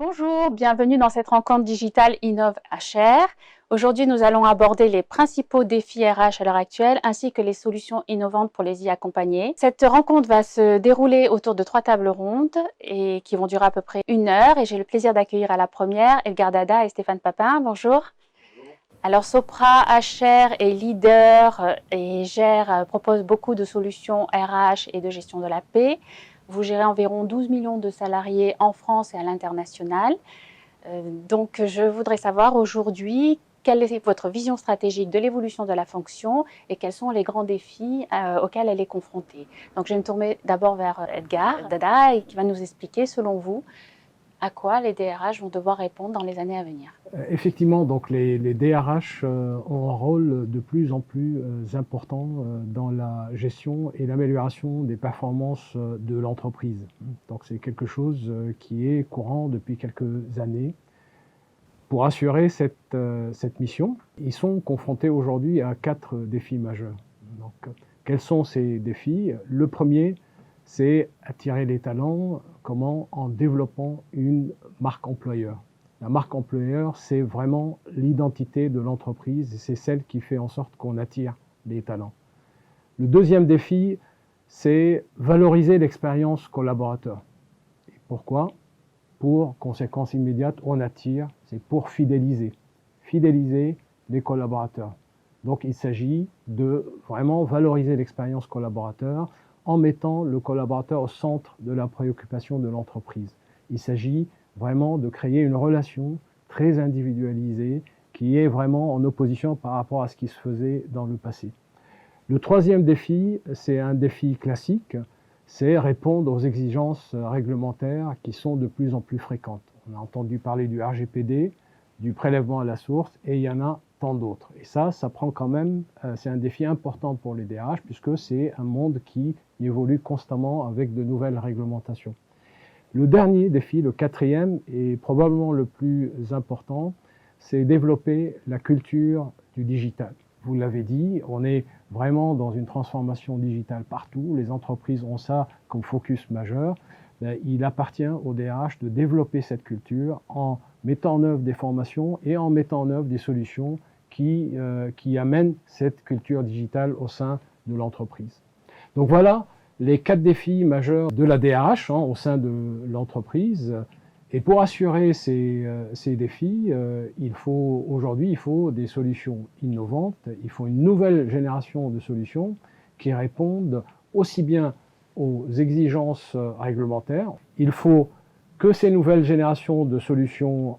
Bonjour, bienvenue dans cette rencontre digitale Innov HR. Aujourd'hui, nous allons aborder les principaux défis RH à l'heure actuelle ainsi que les solutions innovantes pour les y accompagner. Cette rencontre va se dérouler autour de 3 tables rondes et qui vont durer à peu près 1 heure. Et j'ai le plaisir d'accueillir à la première Edgar Dada et Stéphane Papin. Bonjour. Alors Sopra HR est leader et propose beaucoup de solutions RH et de gestion de la paix. Vous gérez environ 12 millions de salariés en France et à l'international. Donc, je voudrais savoir aujourd'hui quelle est votre vision stratégique de l'évolution de la fonction et quels sont les grands défis auxquels elle est confrontée. Donc, je vais me tourner d'abord vers Edgar Dada qui va nous expliquer, selon vous, à quoi les DRH vont devoir répondre dans les années à venir. Effectivement, donc les DRH ont un rôle de plus en plus important dans la gestion et l'amélioration des performances de l'entreprise. Donc c'est quelque chose qui est courant depuis quelques années. Pour assurer cette mission, ils sont confrontés aujourd'hui à 4 défis majeurs. Donc, quels sont ces défis? Le premier, c'est attirer les talents. Comment? En développant une marque employeur. La marque employeur, c'est vraiment l'identité de l'entreprise et c'est celle qui fait en sorte qu'on attire les talents. Le deuxième défi, c'est valoriser l'expérience collaborateur. Et pourquoi? Pour conséquence immédiate, on attire, c'est pour fidéliser les collaborateurs. Donc il s'agit de vraiment valoriser l'expérience collaborateur en mettant le collaborateur au centre de la préoccupation de l'entreprise. Il s'agit vraiment de créer une relation très individualisée qui est vraiment en opposition par rapport à ce qui se faisait dans le passé. Le troisième défi, c'est un défi classique, c'est répondre aux exigences réglementaires qui sont de plus en plus fréquentes. On a entendu parler du RGPD, du prélèvement à la source, et il y en a tant d'autres. Et ça prend quand même, c'est un défi important pour les DRH, puisque c'est un monde qui évolue constamment avec de nouvelles réglementations. Le dernier défi, le quatrième, et probablement le plus important, c'est développer la culture du digital. Vous l'avez dit, on est vraiment dans une transformation digitale partout. Les entreprises ont ça comme focus majeur. Il appartient aux DRH de développer cette culture en mettant en œuvre des formations et en mettant en œuvre des solutions qui amènent cette culture digitale au sein de l'entreprise. Donc voilà les 4 défis majeurs de la DRH au sein de l'entreprise. Et pour assurer ces défis, aujourd'hui, il faut des solutions innovantes, il faut une nouvelle génération de solutions qui répondent aussi bien aux exigences réglementaires. Il faut que ces nouvelles générations de solutions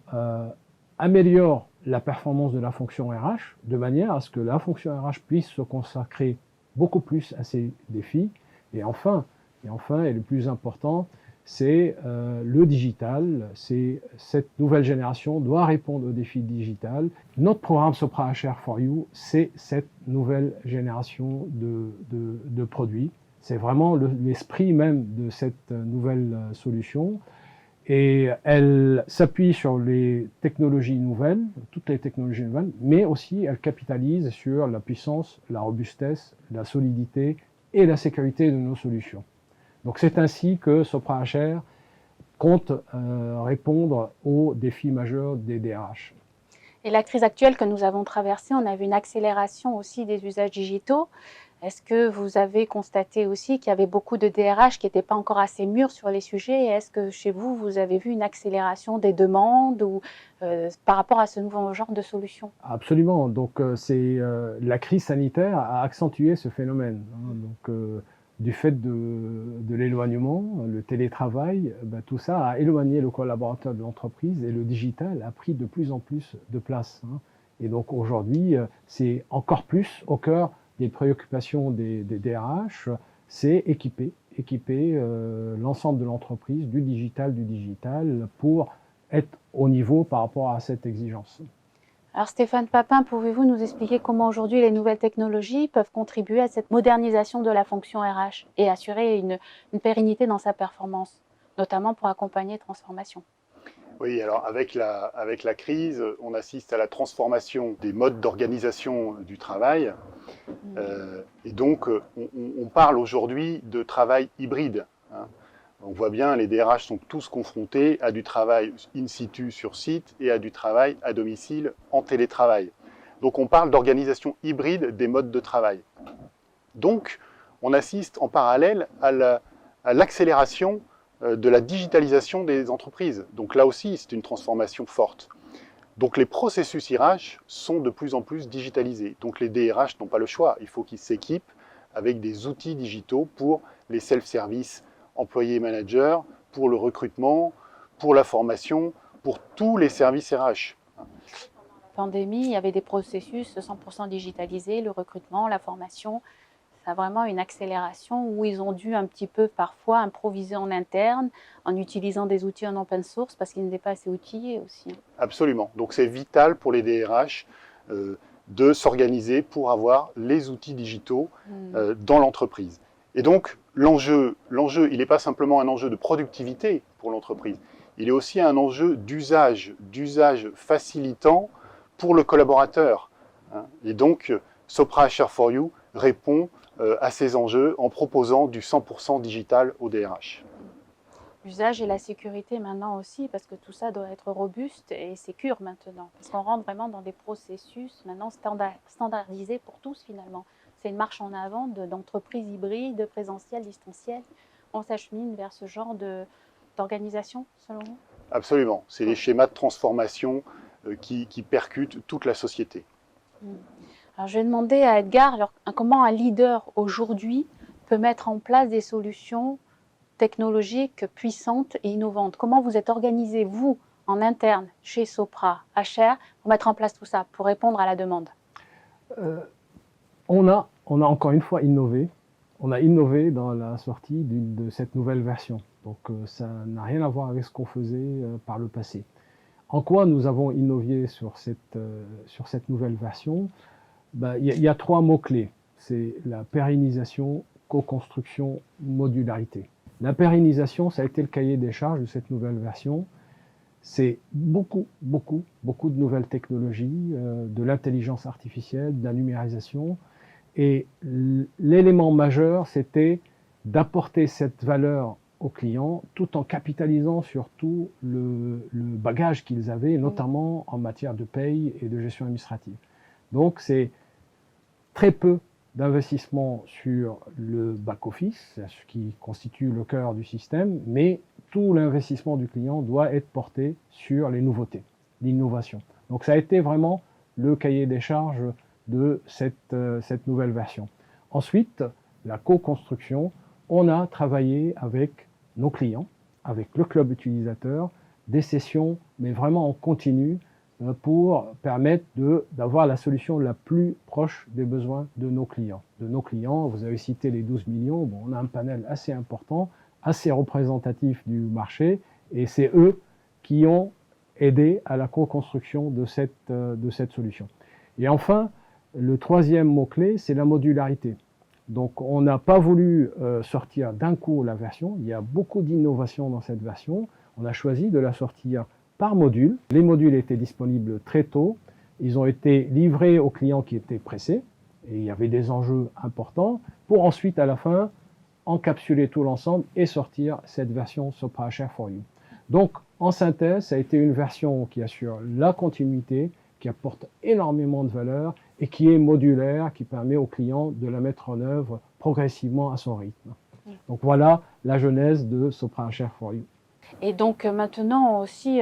améliorent la performance de la fonction RH, de manière à ce que la fonction RH puisse se consacrer beaucoup plus à ces défis. Et enfin, et le plus important, c'est le digital. Cette nouvelle génération doit répondre aux défis digital. Notre programme Sopra HR for You, c'est cette nouvelle génération de produits. C'est vraiment l'esprit même de cette nouvelle solution. Et elle s'appuie sur les technologies nouvelles, toutes les technologies nouvelles, mais aussi elle capitalise sur la puissance, la robustesse, la solidité et la sécurité de nos solutions. Donc c'est ainsi que Sopra HR compte répondre aux défis majeurs des DRH. Et la crise actuelle que nous avons traversée, on a vu une accélération aussi des usages digitaux. Est-ce que vous avez constaté aussi qu'il y avait beaucoup de DRH qui n'étaient pas encore assez mûrs sur les sujets? Et est-ce que chez vous, vous avez vu une accélération des demandes ou, par rapport à ce nouveau genre de solutions? Absolument. Donc la crise sanitaire a accentué ce phénomène. Donc, du fait de l'éloignement, le télétravail, tout ça a éloigné le collaborateur de l'entreprise et le digital a pris de plus en plus de place. Et donc aujourd'hui, c'est encore plus au cœur des préoccupations des DRH, c'est équiper l'ensemble de l'entreprise du digital pour être au niveau par rapport à cette exigence. Alors Stéphane Papin, pouvez-vous nous expliquer comment aujourd'hui les nouvelles technologies peuvent contribuer à cette modernisation de la fonction RH et assurer une pérennité dans sa performance, notamment pour accompagner les transformations? Oui, alors avec la crise, on assiste à la transformation des modes d'organisation du travail. Et donc, on parle aujourd'hui de travail hybride. On voit bien, les DRH sont tous confrontés à du travail in situ sur site et à du travail à domicile en télétravail. Donc on parle d'organisation hybride des modes de travail. Donc on assiste en parallèle à l'accélération de la digitalisation des entreprises. Donc là aussi, c'est une transformation forte. Donc les processus RH sont de plus en plus digitalisés. Donc les DRH n'ont pas le choix. Il faut qu'ils s'équipent avec des outils digitaux pour les self-service employés et managers, pour le recrutement, pour la formation, pour tous les services RH. Pandémie, il y avait des processus 100% digitalisés, le recrutement, la formation. Ça a vraiment une accélération où ils ont dû un petit peu parfois improviser en interne en utilisant des outils en open source parce qu'ils n'étaient pas assez outillés aussi. Absolument. Donc c'est vital pour les DRH de s'organiser pour avoir les outils digitaux dans l'entreprise. Et donc l'enjeu, il n'est pas simplement un enjeu de productivité pour l'entreprise, il est aussi un enjeu d'usage facilitant pour le collaborateur. Et donc Sopra HR4U répond à ces enjeux en proposant du 100% digital au DRH. L'usage et la sécurité maintenant aussi, parce que tout ça doit être robuste et sécure maintenant. Parce qu'on rentre vraiment dans des processus maintenant standardisés pour tous finalement. C'est une marche en avant d'entreprises hybrides, présentielles, distancielles. On s'achemine vers ce genre d'organisation, selon vous? Absolument. C'est les schémas de transformation qui percutent toute la société. Alors, je vais demander à Edgar, alors, comment un leader aujourd'hui peut mettre en place des solutions technologiques puissantes et innovantes. Comment vous êtes organisé, vous, en interne, chez Sopra HR, pour mettre en place tout ça, pour répondre à la demande? On a encore une fois innové. On a innové dans la sortie de cette nouvelle version. Donc ça n'a rien à voir avec ce qu'on faisait par le passé. En quoi nous avons innové sur cette nouvelle version? Il y a 3 mots-clés. C'est la pérennisation, co-construction, modularité. La pérennisation, ça a été le cahier des charges de cette nouvelle version. C'est beaucoup de nouvelles technologies, de l'intelligence artificielle, de la numérisation. Et l'élément majeur, c'était d'apporter cette valeur aux clients tout en capitalisant sur tout le bagage qu'ils avaient, notamment en matière de paye et de gestion administrative. Donc c'est très peu d'investissement sur le back-office, ce qui constitue le cœur du système, mais tout l'investissement du client doit être porté sur les nouveautés, l'innovation. Donc ça a été vraiment le cahier des charges de cette nouvelle version. Ensuite, la co-construction, on a travaillé avec nos clients, avec le club utilisateur, des sessions, mais vraiment en continu, pour permettre d'avoir la solution la plus proche des besoins de nos clients. Vous avez cité les 12 millions, bon, on a un panel assez important, assez représentatif du marché, et c'est eux qui ont aidé à la co-construction de cette solution. Et enfin, le 3e mot-clé, c'est la modularité. Donc on n'a pas voulu sortir d'un coup la version, il y a beaucoup d'innovations dans cette version, on a choisi de la sortir par module. Les modules étaient disponibles très tôt, ils ont été livrés aux clients qui étaient pressés, et il y avait des enjeux importants, pour ensuite à la fin encapsuler tout l'ensemble et sortir cette version Sopra HR4U. Donc en synthèse, ça a été une version qui assure la continuité, qui apporte énormément de valeur et qui est modulaire, qui permet aux clients de la mettre en œuvre progressivement à son rythme. Donc voilà la genèse de Sopra HR4U. Et donc maintenant aussi,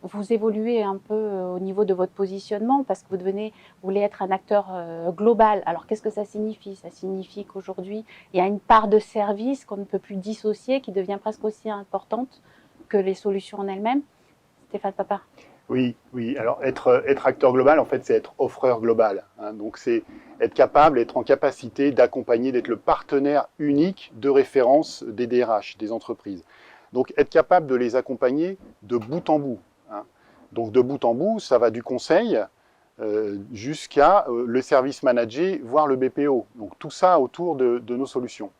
vous évoluez un peu au niveau de votre positionnement parce que vous voulez être un acteur global. Alors qu'est-ce que ça signifie? Ça signifie qu'aujourd'hui, il y a une part de service qu'on ne peut plus dissocier, qui devient presque aussi importante que les solutions en elles-mêmes. Stéphane Papin. Oui. Alors être acteur global, en fait, c'est être offreur global. Donc c'est être capable, être en capacité d'accompagner, d'être le partenaire unique de référence des DRH, des entreprises. Donc être capable de les accompagner de bout en bout. Donc de bout en bout, ça va du conseil jusqu'à le service manager, voire le BPO. Donc tout ça autour de nos solutions.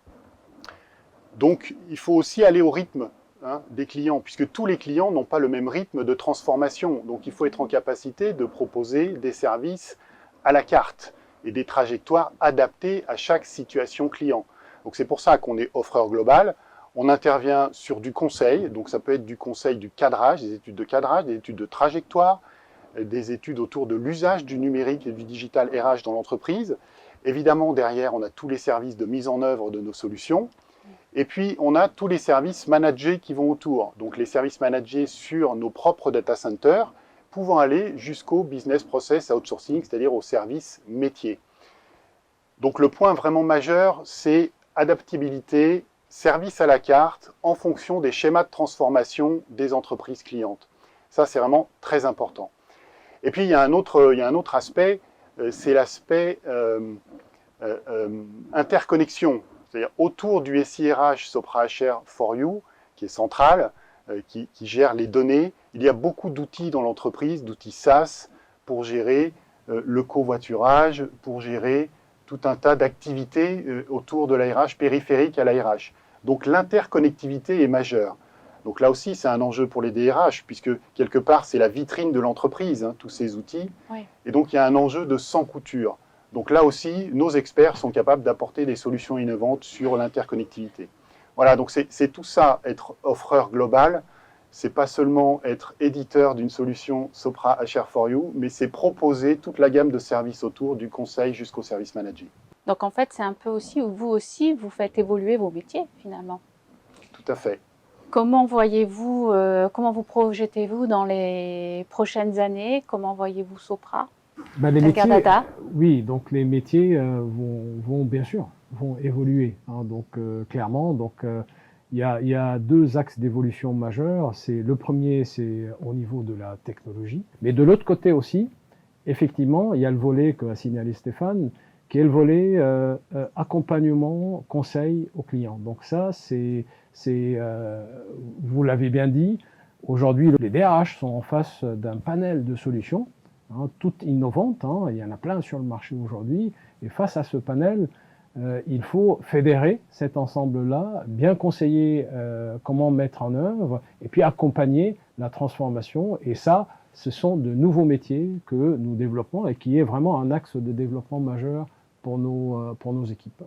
Donc il faut aussi aller au rythme des clients, puisque tous les clients n'ont pas le même rythme de transformation. Donc il faut être en capacité de proposer des services à la carte et des trajectoires adaptées à chaque situation client. Donc c'est pour ça qu'on est offreur global. On intervient sur du conseil, donc ça peut être du conseil du cadrage, des études de cadrage, des études de trajectoire, des études autour de l'usage du numérique et du digital RH dans l'entreprise. Évidemment, derrière, on a tous les services de mise en œuvre de nos solutions. Et puis, on a tous les services managés qui vont autour. Donc, les services managés sur nos propres data centers, pouvant aller jusqu'au business process outsourcing, c'est-à-dire au service métier. Donc, le point vraiment majeur, c'est adaptabilité, service à la carte, en fonction des schémas de transformation des entreprises clientes. Ça, c'est vraiment très important. Et puis, il y a un autre aspect, c'est l'aspect interconnexion. C'est-à-dire autour du SIRH Sopra HR for You, qui est central, qui gère les données, il y a beaucoup d'outils dans l'entreprise, d'outils SaaS, pour gérer le covoiturage, pour gérer tout un tas d'activités autour de l'ARH, périphériques à l'ARH. Donc l'interconnectivité est majeure. Donc là aussi, c'est un enjeu pour les DRH, puisque quelque part, c'est la vitrine de l'entreprise, hein, tous ces outils. Oui. Et donc, il y a un enjeu de sans couture. Donc là aussi, nos experts sont capables d'apporter des solutions innovantes sur l'interconnectivité. Voilà, donc c'est tout ça, être offreur global. C'est pas seulement être éditeur d'une solution Sopra HR for You, mais c'est proposer toute la gamme de services autour, du conseil jusqu'au service manager. Donc en fait, c'est un peu aussi où vous aussi, vous faites évoluer vos métiers finalement. Tout à fait. Comment voyez-vous, comment vous projetez-vous dans les prochaines années? Comment voyez-vous Sopra? Les métiers, oui, donc les métiers vont bien sûr évoluer. Hein, donc clairement, donc il y a deux axes d'évolution majeurs. Le premier, c'est au niveau de la technologie, mais de l'autre côté aussi, effectivement, il y a le volet que a signalé Stéphane, qui est le volet accompagnement, conseil aux clients. Donc ça, vous l'avez bien dit, aujourd'hui, les DRH sont en face d'un panel de solutions, hein, toutes innovantes, hein, il y en a plein sur le marché aujourd'hui, et face à ce panel, il faut fédérer cet ensemble-là, bien conseiller comment mettre en œuvre, et puis accompagner la transformation, et ça, ce sont de nouveaux métiers que nous développons, et qui est vraiment un axe de développement majeur pour nos équipes.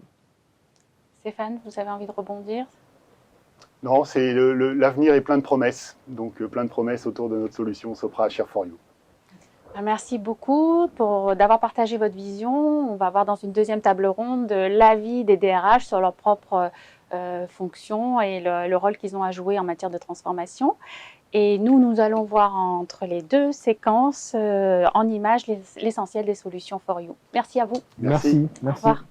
Stéphane, vous avez envie de rebondir? Non, l'avenir est plein de promesses, donc plein de promesses autour de notre solution Sopra HR for You. Merci beaucoup d'avoir partagé votre vision. On va voir dans une deuxième table ronde l'avis des DRH sur leurs propres fonctions et le rôle qu'ils ont à jouer en matière de transformation. Et nous allons voir entre les deux séquences en images l'essentiel des solutions for you. Merci à vous. Merci. Au revoir.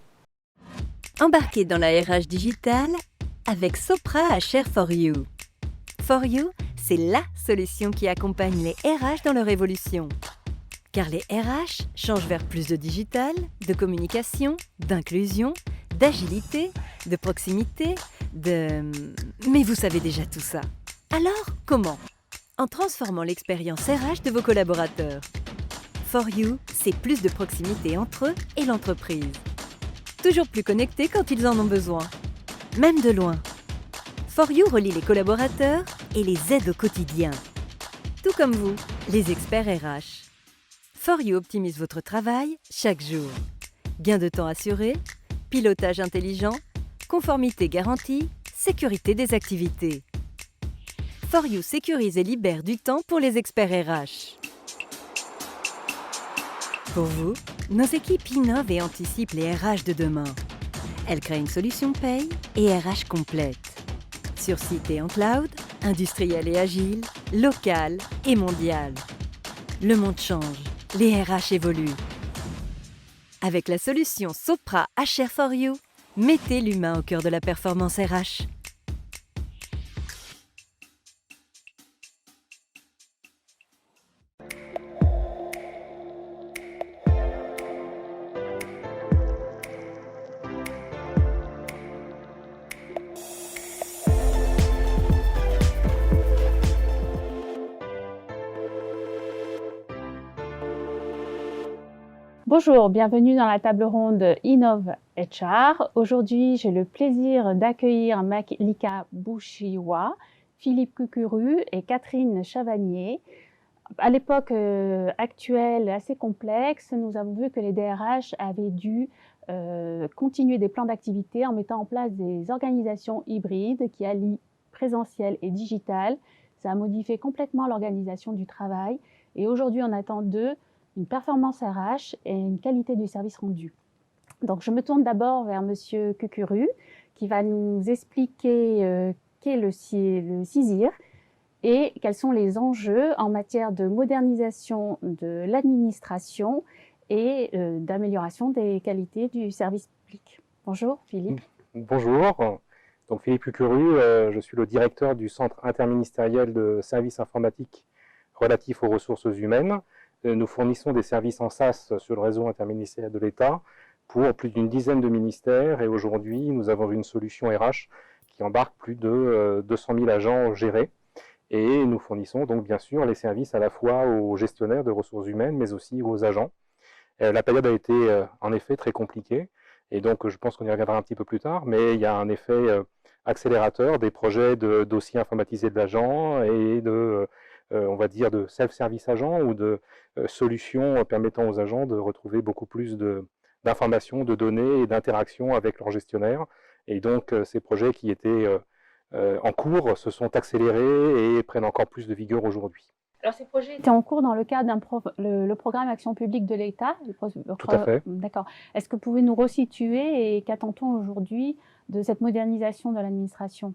Embarquez dans la RH digitale avec Sopra HR for you. For you, c'est la solution qui accompagne les RH dans leur évolution. Car les RH changent vers plus de digital, de communication, d'inclusion, d'agilité, de proximité, Mais vous savez déjà tout ça. Alors, comment? En transformant l'expérience RH de vos collaborateurs. For You, c'est plus de proximité entre eux et l'entreprise. Toujours plus connectés quand ils en ont besoin, même de loin. For You relie les collaborateurs et les aide au quotidien. Tout comme vous, les experts RH. For You optimise votre travail chaque jour. Gain de temps assuré, pilotage intelligent, conformité garantie, sécurité des activités. For You sécurise et libère du temps pour les experts RH. Pour vous, nos équipes innovent et anticipent les RH de demain. Elles créent une solution paye et RH complète. Sur site et en cloud, industriel et agile, local et mondial. Le monde change, les RH évoluent. Avec la solution Sopra HR for You, mettez l'humain au cœur de la performance RH. Bonjour, bienvenue dans la table ronde Innov HR. Aujourd'hui, j'ai le plaisir d'accueillir Malika Bouchiwa, Philippe Cucuru et Catherine Chavagnier. À l'époque actuelle assez complexe, nous avons vu que les DRH avaient dû continuer des plans d'activité en mettant en place des organisations hybrides qui allient présentiel et digital. Ça a modifié complètement l'organisation du travail et aujourd'hui on attend d'eux une performance RH et une qualité du service rendu. Donc je me tourne d'abord vers Monsieur Cucuru qui va nous expliquer qu'est le CISIR et quels sont les enjeux en matière de modernisation de l'administration et d'amélioration des qualités du service public. Bonjour Philippe. Bonjour, donc Philippe Cucuru, je suis le directeur du Centre interministériel de services informatiques relatifs aux ressources humaines. Nous fournissons des services en SaaS sur le réseau interministériel de l'État pour plus d'une dizaine de ministères et aujourd'hui nous avons une solution RH qui embarque plus de 200 000 agents gérés. Et nous fournissons donc bien sûr les services à la fois aux gestionnaires de ressources humaines, mais aussi aux agents. La période a été en effet très compliquée, et donc je pense qu'on y reviendra un petit peu plus tard, mais il y a un effet accélérateur des projets de dossiers informatisés de l'agent et de, on va dire, de self-service agent ou de solutions permettant aux agents de retrouver beaucoup plus d'informations, de données et d'interactions avec leurs gestionnaires. Et donc ces projets qui étaient en cours se sont accélérés et prennent encore plus de vigueur aujourd'hui. Alors ces projets étaient en cours dans le cadre le programme Action publique de l'État. Tout à fait. D'accord. Est-ce que vous pouvez nous resituer et qu'attend-on aujourd'hui de cette modernisation de l'administration?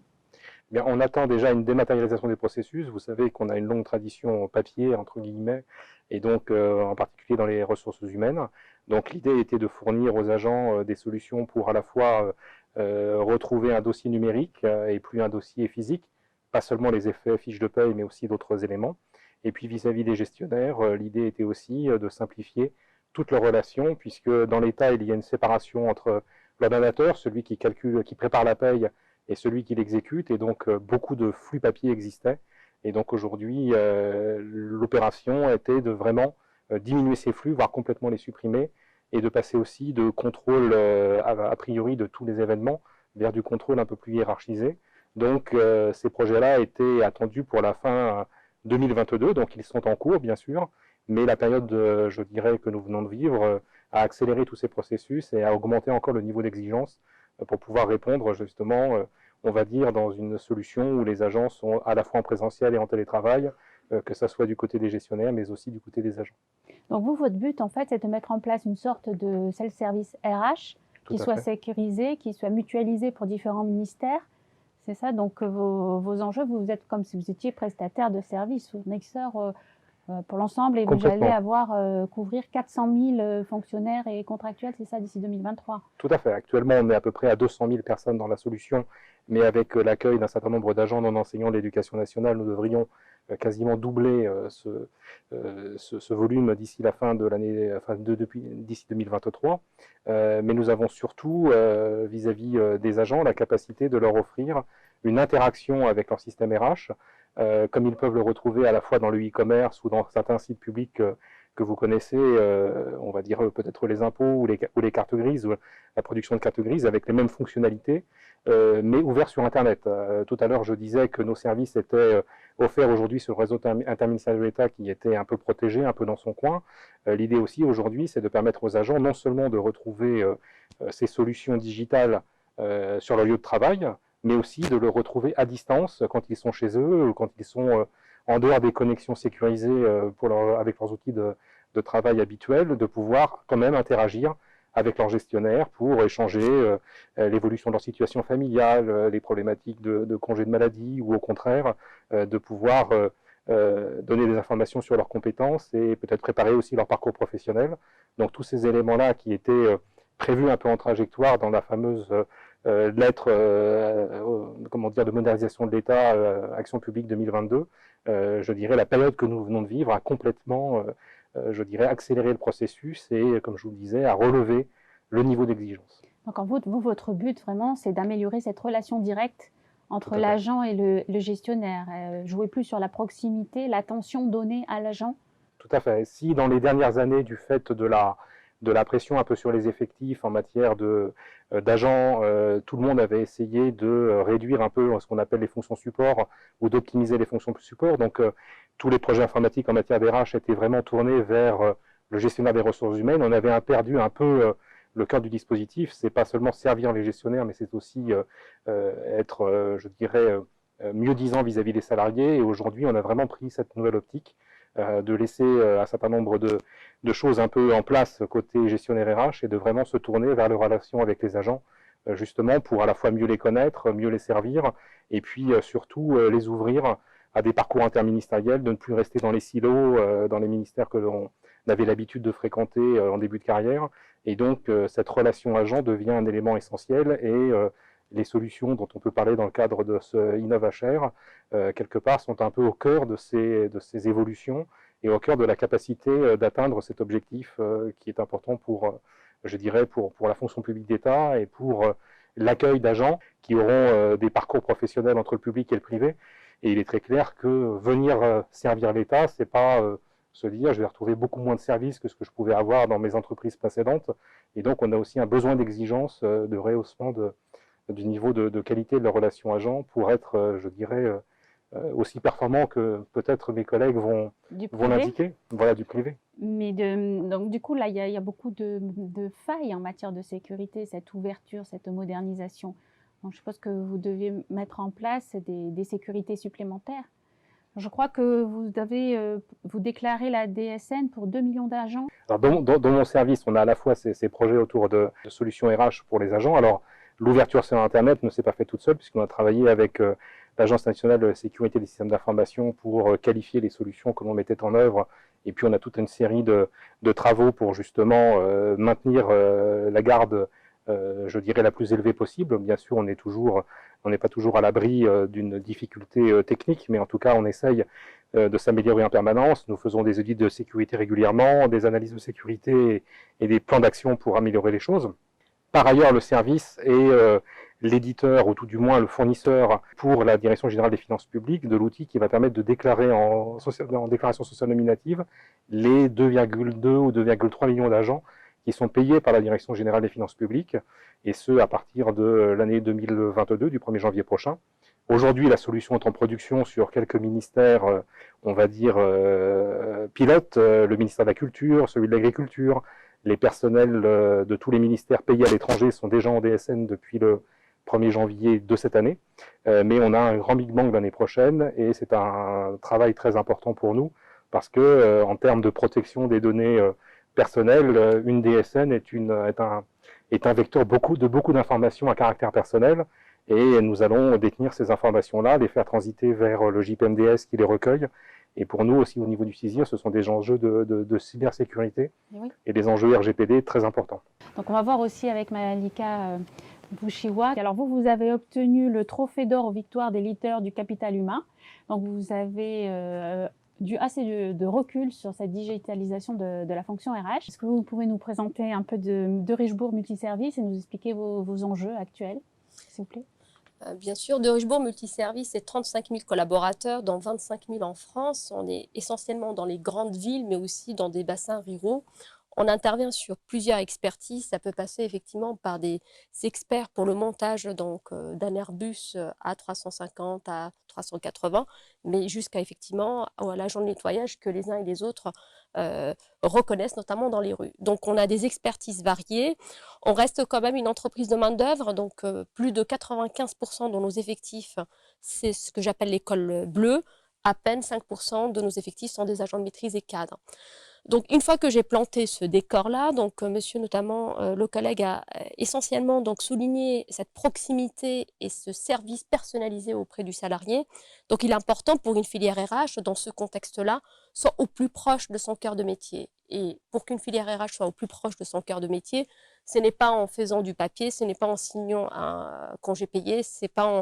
Bien, on attend déjà une dématérialisation des processus. Vous savez qu'on a une longue tradition papier, entre guillemets, et donc en particulier dans les ressources humaines. Donc l'idée était de fournir aux agents des solutions pour à la fois retrouver un dossier numérique et plus un dossier physique, pas seulement les effets fiches de paye, mais aussi d'autres éléments. Et puis vis-à-vis des gestionnaires, l'idée était aussi de simplifier toutes leurs relations, puisque dans l'État, il y a une séparation entre l'ordonnateur, celui qui calcule, qui prépare la paye, et celui qui l'exécute, et donc beaucoup de flux papier existaient. Et donc aujourd'hui, l'opération était de vraiment diminuer ces flux, voire complètement les supprimer, et de passer aussi de contrôle a priori de tous les événements vers du contrôle un peu plus hiérarchisé. Donc ces projets-là étaient attendus pour la fin 2022, donc ils sont en cours bien sûr, mais la période, je dirais, que nous venons de vivre a accéléré tous ces processus et a augmenté encore le niveau d'exigence pour pouvoir répondre justement, on va dire, dans une solution où les agents sont à la fois en présentiel et en télétravail, que ce soit du côté des gestionnaires, mais aussi du côté des agents. Donc vous, votre but, en fait, c'est de mettre en place une sorte de self-service RH qui soit sécurisé, qui soit mutualisé pour différents ministères. C'est ça, donc vos enjeux, vous êtes comme si vous étiez prestataire de service, fournisseur pour l'ensemble et vous allez couvrir 400 000 fonctionnaires et contractuels, c'est ça, d'ici 2023? Tout à fait. Actuellement, on est à peu près à 200 000 personnes dans la solution, mais avec l'accueil d'un certain nombre d'agents non enseignants de l'éducation nationale, nous devrions quasiment doubler ce volume d'ici la fin de l'année, d'ici 2023. Mais nous avons surtout, vis-à-vis des agents, la capacité de leur offrir une interaction avec leur système RH, comme ils peuvent le retrouver à la fois dans le e-commerce ou dans certains sites publics que vous connaissez, on va dire peut-être les impôts ou les cartes grises, ou la production de cartes grises avec les mêmes fonctionnalités, mais ouverts sur Internet. Tout à l'heure, je disais que nos services étaient offerts aujourd'hui sur le réseau interministériel de l'État qui était un peu protégé, un peu dans son coin. L'idée aussi aujourd'hui, c'est de permettre aux agents non seulement de retrouver ces solutions digitales sur leur lieu de travail, mais aussi de le retrouver à distance quand ils sont chez eux, ou quand ils sont en dehors des connexions sécurisées avec leurs outils de travail habituels, de pouvoir quand même interagir avec leurs gestionnaires pour échanger l'évolution de leur situation familiale, les problématiques de congés de maladie, ou au contraire, de pouvoir donner des informations sur leurs compétences et peut-être préparer aussi leur parcours professionnel. Donc tous ces éléments-là qui étaient prévus un peu en trajectoire dans la fameuse lettre comment dire, de modernisation de l'État, Action publique 2022, je dirais la période que nous venons de vivre a complètement, je dirais, accéléré le processus et, comme je vous le disais, a relevé le niveau d'exigence. Donc en vous, votre but vraiment, c'est d'améliorer cette relation directe entre l'agent et le gestionnaire, jouer plus sur la proximité, l'attention donnée à l'agent. Tout à fait. Si dans les dernières années, du fait de la pression un peu sur les effectifs en matière d'agents, tout le monde avait essayé de réduire un peu ce qu'on appelle les fonctions support ou d'optimiser les fonctions support. Donc tous les projets informatiques en matière d'RH étaient vraiment tournés vers le gestionnaire des ressources humaines. On avait perdu un peu le cœur du dispositif, c'est pas seulement servir les gestionnaires, mais c'est aussi être, je dirais, mieux-disant vis-à-vis des salariés. Et aujourd'hui, on a vraiment pris cette nouvelle optique de laisser un certain nombre de choses un peu en place côté gestionnaire RH et de vraiment se tourner vers les relations avec les agents, justement pour à la fois mieux les connaître, mieux les servir, et puis surtout les ouvrir à des parcours interministériels, de ne plus rester dans les silos, dans les ministères que l'on avait l'habitude de fréquenter en début de carrière. Et donc, cette relation agent devient un élément essentiel et les solutions dont on peut parler dans le cadre de ce InnovHR, quelque part, sont un peu au cœur de ces évolutions et au cœur de la capacité d'atteindre cet objectif qui est important pour, je dirais, pour la fonction publique d'État et pour l'accueil d'agents qui auront des parcours professionnels entre le public et le privé. Et il est très clair que venir servir l'État, c'est pas se dire je vais retrouver beaucoup moins de services que ce que je pouvais avoir dans mes entreprises précédentes. Et donc on a aussi un besoin d'exigence, de rehaussement du niveau de qualité de la relation agent pour être, je dirais, aussi performant que peut-être mes collègues vont l'indiquer, voilà, du privé. Mais donc du coup, là, il y a beaucoup de failles en matière de sécurité, cette ouverture, cette modernisation. Donc, je suppose que vous devez mettre en place des sécurités supplémentaires. Je crois que vous déclarez la DSN pour 2 millions d'agents. Alors dans mon service, on a à la fois ces projets autour de solutions RH pour les agents. Alors, l'ouverture sur Internet ne s'est pas faite toute seule, puisqu'on a travaillé avec l'Agence nationale de la sécurité des systèmes d'information pour qualifier les solutions que l'on mettait en œuvre. Et puis, on a toute une série de travaux pour justement maintenir la garde, je dirais, la plus élevée possible. Bien sûr, on n'est pas toujours à l'abri d'une difficulté technique, mais en tout cas, on essaye de s'améliorer en permanence. Nous faisons des audits de sécurité régulièrement, des analyses de sécurité et des plans d'action pour améliorer les choses. Par ailleurs, le service est l'éditeur, ou tout du moins le fournisseur pour la Direction générale des finances publiques de l'outil qui va permettre de déclarer en déclaration sociale nominative les 2,2 ou 2,3 millions d'agents qui sont payés par la Direction générale des finances publiques, et ce à partir de l'année 2022, du 1er janvier prochain. Aujourd'hui, la solution est en production sur quelques ministères, on va dire, pilotes, le ministère de la Culture, celui de l'Agriculture. Les personnels de tous les ministères payés à l'étranger sont déjà en DSN depuis le 1er janvier de cette année. Mais on a un grand Big Bang l'année prochaine et c'est un travail très important pour nous parce que en termes de protection des données personnelles, une DSN est un vecteur de beaucoup d'informations à caractère personnel et nous allons détenir ces informations-là, les faire transiter vers le JPMDS qui les recueille. Et pour nous aussi, au niveau du CISIR, ce sont des enjeux de cybersécurité et des enjeux RGPD très importants. Donc on va voir aussi avec Malika Bouchiwa. Alors vous avez obtenu le trophée d'or aux victoires des leaders du capital humain. Donc vous avez assez de recul sur cette digitalisation de la fonction RH. Est-ce que vous pouvez nous présenter un peu de Richebourg Multiservice et nous expliquer vos enjeux actuels, s'il vous plaît? Bien sûr, de Richebourg Multiservice, c'est 35 000 collaborateurs, dont 25 000 en France. On est essentiellement dans les grandes villes, mais aussi dans des bassins ruraux. On intervient sur plusieurs expertises. Ça peut passer effectivement par des experts pour le montage d'un Airbus A350 à 380, mais jusqu'à effectivement à l'agent de nettoyage que les uns et les autres reconnaissent, notamment dans les rues. Donc on a des expertises variées. On reste quand même une entreprise de main-d'œuvre, donc plus de 95% de nos effectifs, c'est ce que j'appelle l'école bleue. À peine 5% de nos effectifs sont des agents de maîtrise et cadres. Donc, une fois que j'ai planté ce décor-là, donc monsieur notamment, le collègue a essentiellement donc souligné cette proximité et ce service personnalisé auprès du salarié. Donc, il est important pour une filière RH, dans ce contexte-là, soit au plus proche de son cœur de métier. Et pour qu'une filière RH soit au plus proche de son cœur de métier, ce n'est pas en faisant du papier, ce n'est pas en signant un congé payé, ce n'est pas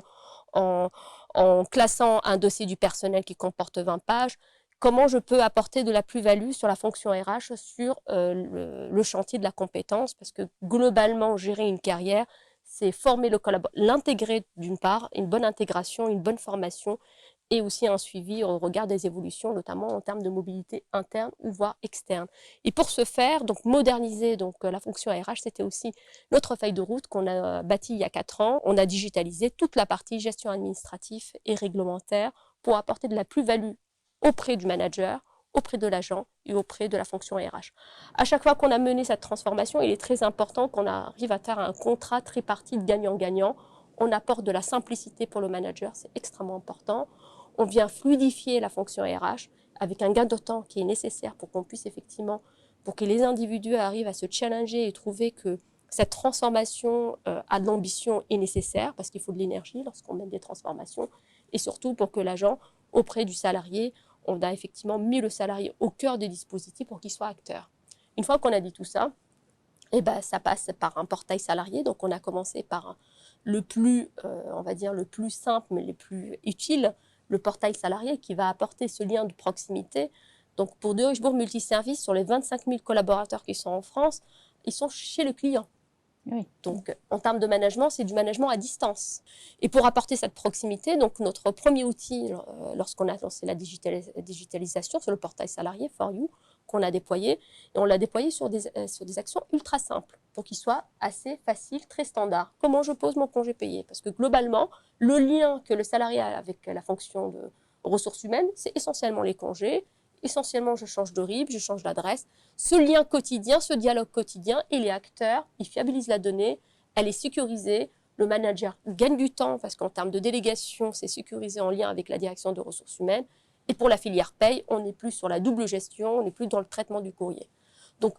en classant un dossier du personnel qui comporte 20 pages. Comment je peux apporter de la plus-value sur la fonction RH, sur le chantier de la compétence, parce que globalement, gérer une carrière, c'est former le collaborateur, l'intégrer d'une part, une bonne intégration, une bonne formation, et aussi un suivi au regard des évolutions, notamment en termes de mobilité interne ou voire externe. Et pour ce faire, donc moderniser la fonction RH, c'était aussi notre feuille de route qu'on a bâtie il y a 4 ans. On a digitalisé toute la partie gestion administrative et réglementaire pour apporter de la plus-value auprès du manager, auprès de l'agent et auprès de la fonction RH. À chaque fois qu'on a mené cette transformation, il est très important qu'on arrive à faire un contrat tripartite gagnant-gagnant. On apporte de la simplicité pour le manager, c'est extrêmement important. On vient fluidifier la fonction RH avec un gain de temps qui est nécessaire pour qu'on puisse effectivement, pour que les individus arrivent à se challenger et trouver que cette transformation a de l'ambition est nécessaire parce qu'il faut de l'énergie lorsqu'on mène des transformations et surtout pour que l'agent, auprès du salarié, on a effectivement mis le salarié au cœur des dispositifs pour qu'il soit acteur. Une fois qu'on a dit tout ça, eh ben, ça passe par un portail salarié. Donc, on a commencé par le plus, on va dire, le plus simple, mais le plus utile, le portail salarié qui va apporter ce lien de proximité. Donc, pour De Richebourg Multiservice, sur les 25 000 collaborateurs qui sont en France, ils sont chez le client. Oui. Donc, en termes de management, c'est du management à distance. Et pour apporter cette proximité, donc notre premier outil, lorsqu'on a lancé la digitalisation sur le portail salarié, For You, qu'on a déployé, et on l'a déployé sur des actions ultra simples, pour qu'il soit assez facile, très standard. Comment je pose mon congé payé? Parce que globalement, le lien que le salarié a avec la fonction de ressources humaines, c'est essentiellement les congés. Essentiellement, je change de RIB, je change d'adresse. Ce lien quotidien, ce dialogue quotidien, il est acteur, il fiabilise la donnée, elle est sécurisée. Le manager gagne du temps parce qu'en termes de délégation, c'est sécurisé en lien avec la direction de ressources humaines. Et pour la filière paye, on n'est plus sur la double gestion, on n'est plus dans le traitement du courrier. Donc,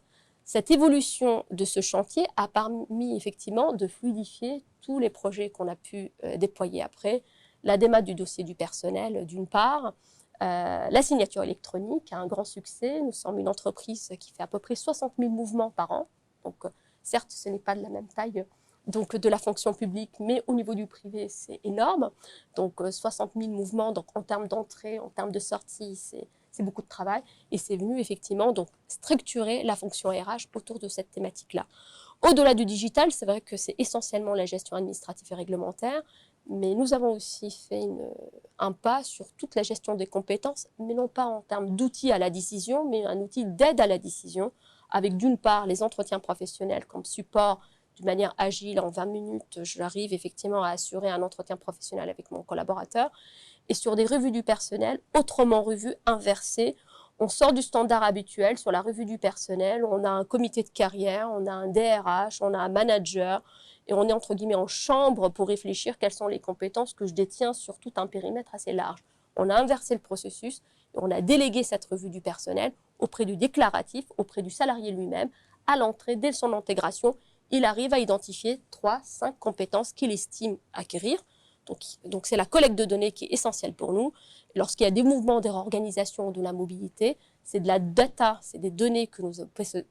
cette évolution de ce chantier a permis effectivement de fluidifier tous les projets qu'on a pu déployer après. La démat du dossier du personnel, d'une part, la signature électronique a un grand succès. Nous sommes une entreprise qui fait à peu près 60 000 mouvements par an. Donc, certes, ce n'est pas de la même taille donc, de la fonction publique, mais au niveau du privé, c'est énorme. Donc, 60 000 mouvements, donc, en termes d'entrée, en termes de sortie, c'est beaucoup de travail. Et c'est venu effectivement donc, structurer la fonction RH autour de cette thématique-là. Au-delà du digital, c'est vrai que c'est essentiellement la gestion administrative et réglementaire, mais nous avons aussi fait un pas sur toute la gestion des compétences, mais non pas en termes d'outils à la décision, mais un outil d'aide à la décision, avec d'une part les entretiens professionnels comme support d'une manière agile, en 20 minutes, j'arrive effectivement à assurer un entretien professionnel avec mon collaborateur, et sur des revues du personnel, autrement revues, inversées. On sort du standard habituel sur la revue du personnel, on a un comité de carrière, on a un DRH, on a un manager, et on est entre guillemets en chambre pour réfléchir quelles sont les compétences que je détiens sur tout un périmètre assez large. On a inversé le processus, et on a délégué cette revue du personnel auprès du déclaratif, auprès du salarié lui-même, à l'entrée, dès son intégration, il arrive à identifier 3-5 compétences qu'il estime acquérir. Donc c'est la collecte de données qui est essentielle pour nous. Lorsqu'il y a des mouvements, des réorganisations de la mobilité, c'est de la data, c'est des données que nous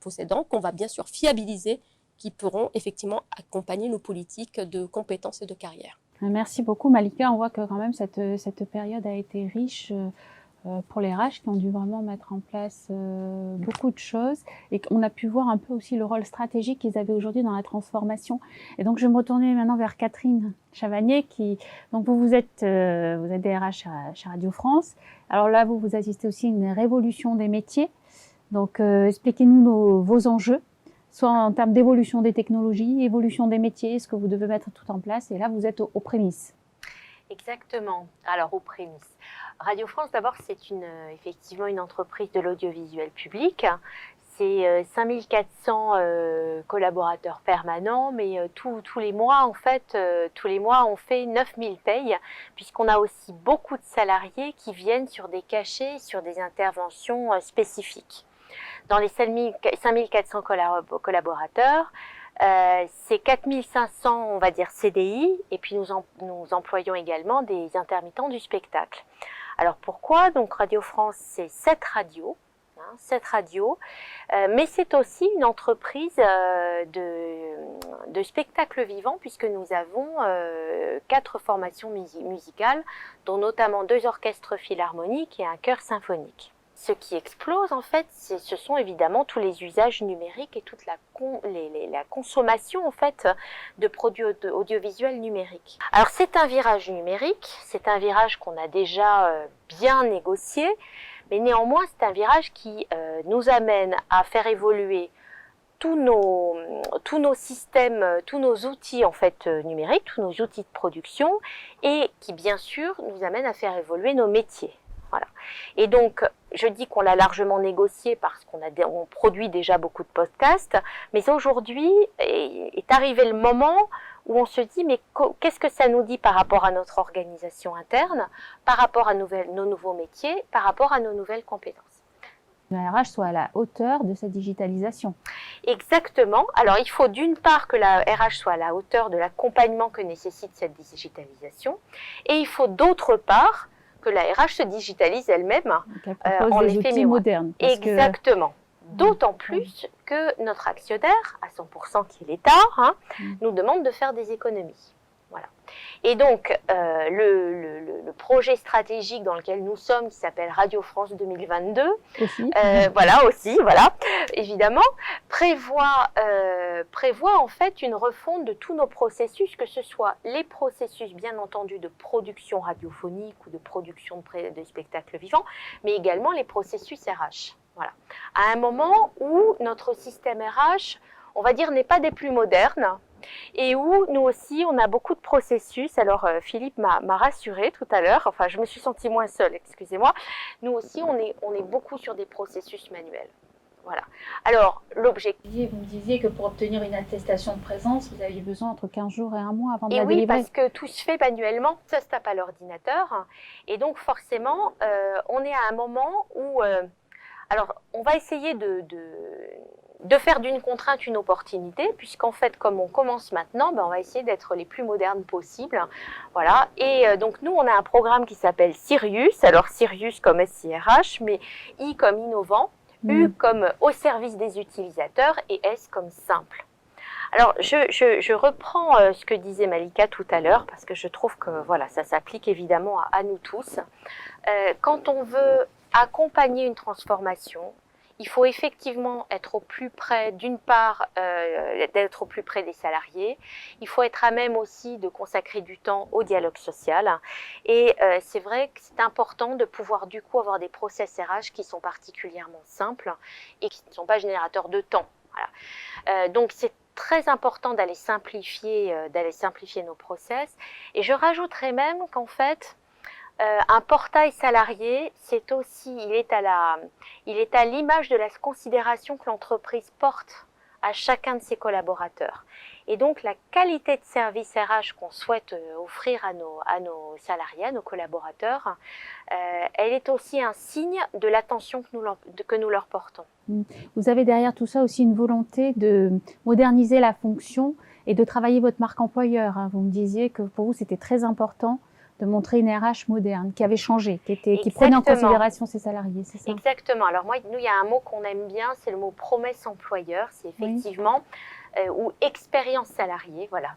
possédons, qu'on va bien sûr fiabiliser, qui pourront effectivement accompagner nos politiques de compétences et de carrière. Merci beaucoup Malika, on voit que quand même cette période a été riche pour les RH qui ont dû vraiment mettre en place beaucoup de choses et qu'on a pu voir un peu aussi le rôle stratégique qu'ils avaient aujourd'hui dans la transformation. Et donc je vais me retourner maintenant vers Catherine Chavagnier donc vous êtes DRH chez Radio France. Alors là vous assistez aussi à une révolution des métiers. Donc expliquez-nous vos enjeux, soit en termes d'évolution des technologies, évolution des métiers, ce que vous devez mettre tout en place. Et là vous êtes aux prémices. Exactement. Alors aux prémices. Radio France, d'abord, c'est effectivement une entreprise de l'audiovisuel public. C'est 5400 collaborateurs permanents, mais tous les mois, en fait, on fait 9000 payes, puisqu'on a aussi beaucoup de salariés qui viennent sur des cachets, sur des interventions spécifiques. Dans les 5400 collaborateurs, c'est 4500, on va dire, CDI, et puis nous employons également des intermittents du spectacle. Alors pourquoi? Donc Radio France, c'est 7 radios, mais c'est aussi une entreprise de spectacle vivant, puisque nous avons 4 formations musicales, dont notamment 2 orchestres philharmoniques et un chœur symphonique. Ce qui explose, en fait, ce sont évidemment tous les usages numériques et toute la consommation, en fait, de produits audiovisuels numériques. Alors, c'est un virage numérique, c'est un virage qu'on a déjà bien négocié, mais néanmoins, c'est un virage qui nous amène à faire évoluer tous nos systèmes, tous nos outils, en fait, numériques, tous nos outils de production, et qui, bien sûr, nous amène à faire évoluer nos métiers. Voilà. Et donc, je dis qu'on l'a largement négocié parce on produit déjà beaucoup de podcasts, mais aujourd'hui est arrivé le moment où on se dit, mais qu'est-ce que ça nous dit par rapport à notre organisation interne, par rapport à nos nouveaux métiers, par rapport à nos nouvelles compétences. La RH soit à la hauteur de cette digitalisation. Exactement. Alors, il faut d'une part que la RH soit à la hauteur de l'accompagnement que nécessite cette digitalisation, et il faut d'autre part que la RH se digitalise elle-même en des outils modernes. Exactement. D'autant plus que notre actionnaire, à 100% qui est l'État, nous demande de faire des économies. Voilà. Et donc, le projet stratégique dans lequel nous sommes, qui s'appelle Radio France 2022, évidemment, prévoit en fait une refonte de tous nos processus, que ce soit les processus, bien entendu, de production radiophonique ou de production de spectacles vivants, mais également les processus RH. Voilà. À un moment où notre système RH, on va dire, n'est pas des plus modernes, et où nous aussi, on a beaucoup de processus. Alors, Philippe m'a rassurée tout à l'heure, enfin, je me suis sentie moins seule, excusez-moi. Nous aussi, on est beaucoup sur des processus manuels. Voilà. Alors, l'objectif... Vous me disiez que pour obtenir une attestation de présence, vous aviez besoin entre 15 jours et un mois avant de la délivrer. Oui, parce que tout se fait manuellement, ça se tape à l'ordinateur. Et donc, forcément, on est à un moment où... alors, on va essayer de faire d'une contrainte une opportunité, puisqu'en fait, comme on commence maintenant, on va essayer d'être les plus modernes possibles. Voilà. Et donc, nous, on a un programme qui s'appelle Sirius. Alors, Sirius comme SIRH, mais I comme innovant, U comme au service des utilisateurs et S comme simple. Alors, je reprends ce que disait Malika tout à l'heure, parce que je trouve que voilà, ça s'applique évidemment à nous tous. Quand on veut accompagner une transformation, il faut effectivement être au plus près, d'une part, d'être au plus près des salariés. Il faut être à même aussi de consacrer du temps au dialogue social. Et c'est vrai que c'est important de pouvoir du coup avoir des process RH qui sont particulièrement simples et qui ne sont pas générateurs de temps. Voilà. Donc c'est très important d'aller simplifier nos process. Et je rajouterais même qu'en fait, un portail salarié, c'est aussi, il est à l'image de la considération que l'entreprise porte à chacun de ses collaborateurs. Et donc, la qualité de service RH qu'on souhaite offrir à nos salariés, à nos collaborateurs, elle est aussi un signe de l'attention que nous leur portons. Vous avez derrière tout ça aussi une volonté de moderniser la fonction et de travailler votre marque employeur. Vous me disiez que pour vous, c'était très important de montrer une RH moderne, qui avait changé, qui prenait en considération ses salariés, c'est ça? Exactement. Alors moi, nous, il y a un mot qu'on aime bien, c'est le mot promesse employeur. C'est effectivement, ou expérience salariée, voilà.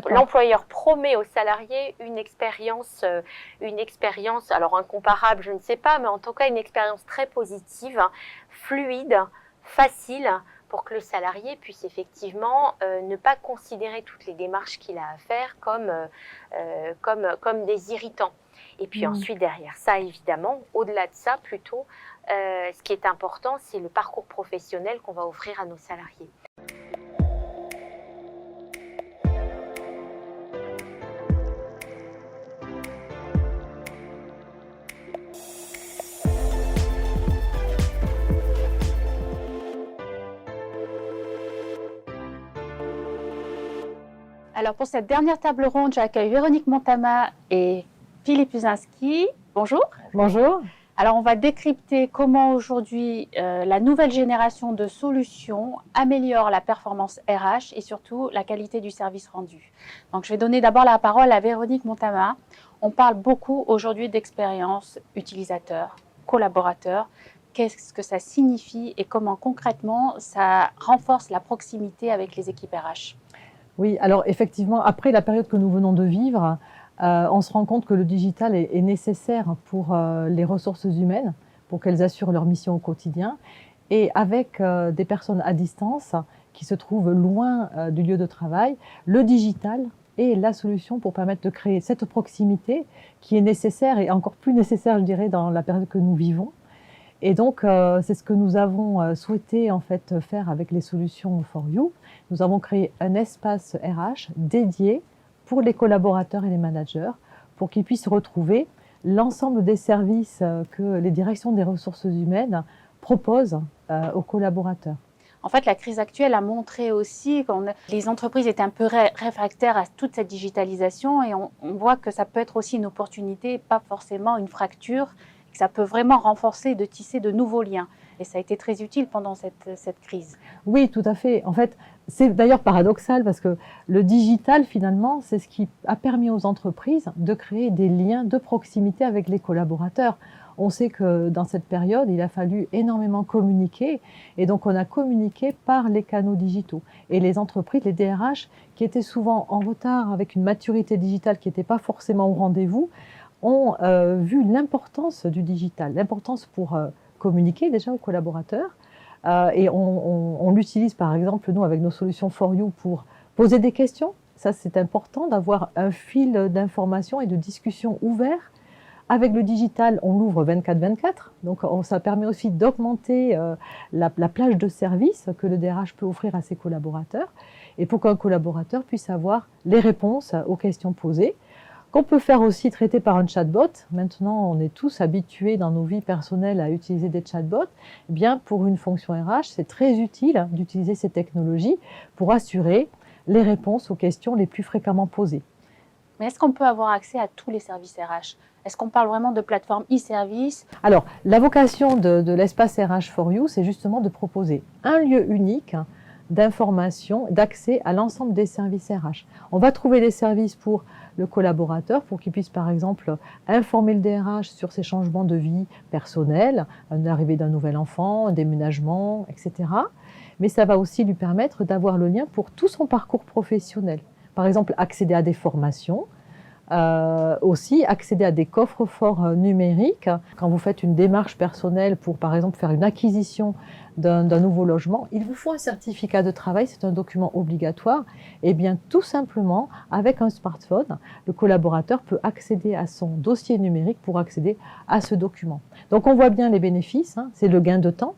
L'employeur promet aux salariés une expérience, alors incomparable, je ne sais pas, mais en tout cas une expérience très positive, fluide, facile, pour que le salarié puisse effectivement ne pas considérer toutes les démarches qu'il a à faire comme des irritants. Et puis ensuite, derrière ça, évidemment, au-delà de ça, plutôt, ce qui est important, c'est le parcours professionnel qu'on va offrir à nos salariés. Alors pour cette dernière table ronde, j'accueille Véronique Montama et Philippe Uzinski. Bonjour. Bonjour. Alors on va décrypter comment aujourd'hui la nouvelle génération de solutions améliore la performance RH et surtout la qualité du service rendu. Donc je vais donner d'abord la parole à Véronique Montama. On parle beaucoup aujourd'hui d'expérience utilisateur, collaborateur. Qu'est-ce que ça signifie et comment concrètement ça renforce la proximité avec les équipes RH? Oui, alors effectivement, après la période que nous venons de vivre, on se rend compte que le digital est nécessaire pour les ressources humaines, pour qu'elles assurent leur mission au quotidien. Et avec des personnes à distance qui se trouvent loin du lieu de travail, le digital est la solution pour permettre de créer cette proximité qui est nécessaire et encore plus nécessaire, je dirais, dans la période que nous vivons. Et donc, c'est ce que nous avons souhaité en fait faire avec les solutions For You. Nous avons créé un espace RH dédié pour les collaborateurs et les managers pour qu'ils puissent retrouver l'ensemble des services que les directions des ressources humaines proposent aux collaborateurs. En fait, la crise actuelle a montré aussi que les entreprises étaient un peu réfractaires à toute cette digitalisation et on voit que ça peut être aussi une opportunité, pas forcément une fracture, que ça peut vraiment renforcer, de tisser de nouveaux liens. Et ça a été très utile pendant cette crise. Oui, tout à fait. En fait, c'est d'ailleurs paradoxal parce que le digital, finalement, c'est ce qui a permis aux entreprises de créer des liens de proximité avec les collaborateurs. On sait que dans cette période, il a fallu énormément communiquer et donc on a communiqué par les canaux digitaux. Et les entreprises, les DRH, qui étaient souvent en retard avec une maturité digitale qui n'était pas forcément au rendez-vous, ont vu l'importance du digital, l'importance pour communiquer déjà aux collaborateurs. Et on l'utilise par exemple, nous, avec nos solutions For You, pour poser des questions. Ça, c'est important d'avoir un fil d'information et de discussion ouvert. Avec le digital, on l'ouvre 24/24, donc ça permet aussi d'augmenter la plage de services que le DRH peut offrir à ses collaborateurs, et pour qu'un collaborateur puisse avoir les réponses aux questions posées, qu'on peut faire aussi traiter par un chatbot. Maintenant, on est tous habitués dans nos vies personnelles à utiliser des chatbots. Eh bien, pour une fonction RH, c'est très utile d'utiliser ces technologies pour assurer les réponses aux questions les plus fréquemment posées. Mais est-ce qu'on peut avoir accès à tous les services RH? Est-ce qu'on parle vraiment de plateforme e-service? Alors, la vocation de l'espace RH For You, c'est justement de proposer un lieu unique d'information, d'accès à l'ensemble des services RH. On va trouver des services pour le collaborateur, pour qu'il puisse par exemple informer le DRH sur ses changements de vie personnelle, l'arrivée d'un nouvel enfant, un déménagement, etc. Mais ça va aussi lui permettre d'avoir le lien pour tout son parcours professionnel. Par exemple, accéder à des formations, aussi accéder à des coffres-forts numériques. Quand vous faites une démarche personnelle pour, par exemple, faire une acquisition d'un nouveau logement, il vous faut un certificat de travail, c'est un document obligatoire. Et bien, tout simplement, avec un smartphone, le collaborateur peut accéder à son dossier numérique pour accéder à ce document. Donc, on voit bien les bénéfices, hein, c'est le gain de temps.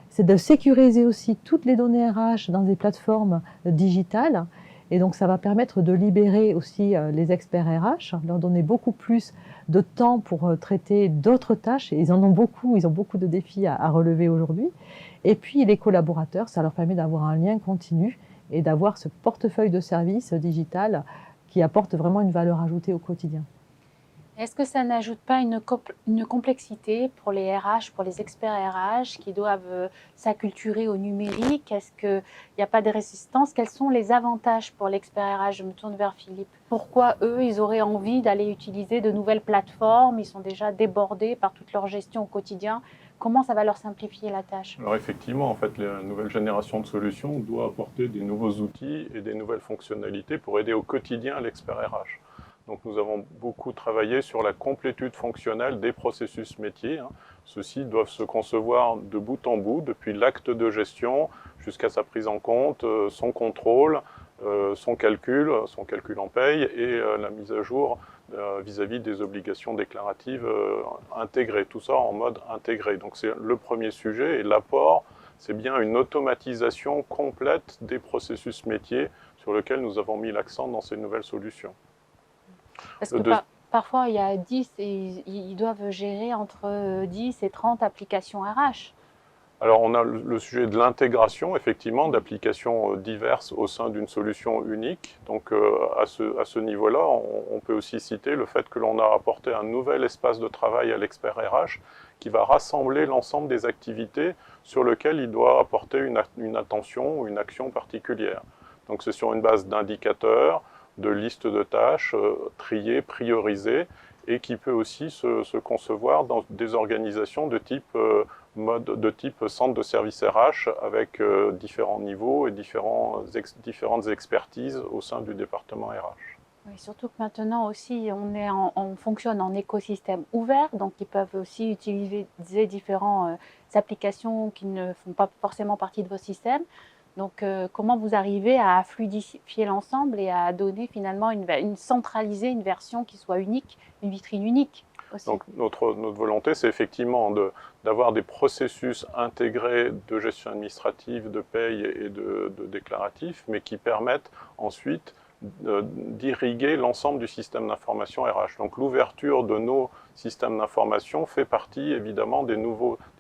C'est de sécuriser aussi toutes les données RH dans des plateformes digitales. Et donc, ça va permettre de libérer aussi les experts RH, leur donner beaucoup plus de temps pour traiter d'autres tâches. Et ils en ont beaucoup, ils ont beaucoup de défis à relever aujourd'hui. Et puis, les collaborateurs, ça leur permet d'avoir un lien continu et d'avoir ce portefeuille de services digital qui apporte vraiment une valeur ajoutée au quotidien. Est-ce que ça n'ajoute pas une complexité pour les RH, pour les experts RH qui doivent s'acculturer au numérique? Est-ce qu'il n'y a pas de résistance? Quels sont les avantages pour l'expert RH? Je me tourne vers Philippe. Pourquoi eux, ils auraient envie d'aller utiliser de nouvelles plateformes? Ils sont déjà débordés par toute leur gestion au quotidien. Comment ça va leur simplifier la tâche? Alors effectivement, en fait, la nouvelle génération de solutions doit apporter des nouveaux outils et des nouvelles fonctionnalités pour aider au quotidien l'expert RH. Donc nous avons beaucoup travaillé sur la complétude fonctionnelle des processus métiers. Ceux-ci doivent se concevoir de bout en bout, depuis l'acte de gestion jusqu'à sa prise en compte, son contrôle, son calcul en paye et la mise à jour vis-à-vis des obligations déclaratives intégrées, tout ça en mode intégré. Donc c'est le premier sujet et l'apport, c'est bien une automatisation complète des processus métiers sur lequel nous avons mis l'accent dans ces nouvelles solutions. Parce que parfois, il y a 10 et ils doivent gérer entre 10 et 30 applications RH. Alors, on a le sujet de l'intégration, effectivement, d'applications diverses au sein d'une solution unique. Donc, à ce niveau-là, on peut aussi citer le fait que l'on a apporté un nouvel espace de travail à l'expert RH qui va rassembler l'ensemble des activités sur lesquelles il doit apporter une attention ou une action particulière. Donc, c'est sur une base d'indicateurs, de listes de tâches triées, priorisées, et qui peut aussi se concevoir dans des organisations de type centre de service RH avec différents niveaux et différentes expertises au sein du département RH. Oui, surtout que maintenant aussi, on fonctionne en écosystème ouvert, donc ils peuvent aussi utiliser différentes applications qui ne font pas forcément partie de vos systèmes. Donc, comment vous arrivez à fluidifier l'ensemble et à donner finalement centraliser une version qui soit unique, une vitrine unique aussi. Donc, notre volonté, c'est effectivement d'avoir des processus intégrés de gestion administrative, de paye et de déclaratif, mais qui permettent ensuite d'irriguer l'ensemble du système d'information RH. Donc l'ouverture de nos systèmes d'information fait partie évidemment des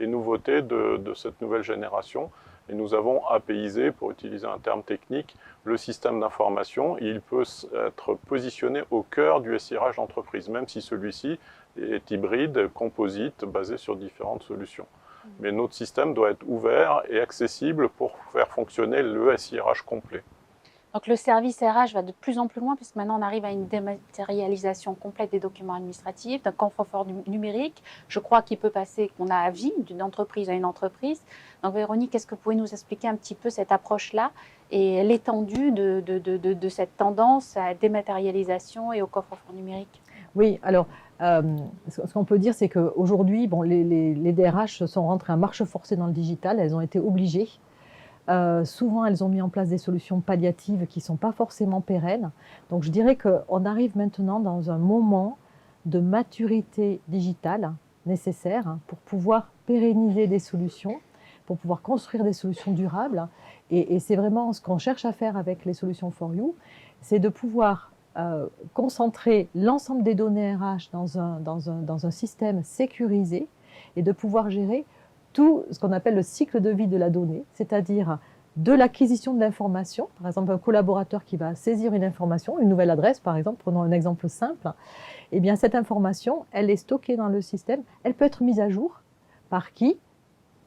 nouveautés de cette nouvelle génération. Et nous avons apaisé, pour utiliser un terme technique, le système d'information. Il peut être positionné au cœur du SIRH d'entreprise, même si celui-ci est hybride, composite, basé sur différentes solutions. Mais notre système doit être ouvert et accessible pour faire fonctionner le SIRH complet. Donc le service RH va de plus en plus loin, puisque maintenant on arrive à une dématérialisation complète des documents administratifs, d'un coffre-fort numérique. Je crois qu'il peut passer, qu'on a à vie, d'une entreprise à une entreprise. Donc Véronique, est-ce que vous pouvez nous expliquer un petit peu cette approche-là et l'étendue de cette tendance à la dématérialisation et au coffre-fort numérique? Oui, alors ce qu'on peut dire, c'est qu'aujourd'hui, bon, les DRH sont rentrées à marche forcée dans le digital, elles ont été obligées. Souvent, elles ont mis en place des solutions palliatives qui ne sont pas forcément pérennes. Donc, je dirais qu'on arrive maintenant dans un moment de maturité digitale nécessaire pour pouvoir pérenniser des solutions, pour pouvoir construire des solutions durables. Et c'est vraiment ce qu'on cherche à faire avec les solutions For You, c'est de pouvoir concentrer l'ensemble des données RH dans un système sécurisé et de pouvoir gérer tout ce qu'on appelle le cycle de vie de la donnée, c'est-à-dire de l'acquisition de l'information. Par exemple, un collaborateur qui va saisir une information, une nouvelle adresse par exemple, prenons un exemple simple, eh bien cette information, elle est stockée dans le système, elle peut être mise à jour. Par qui?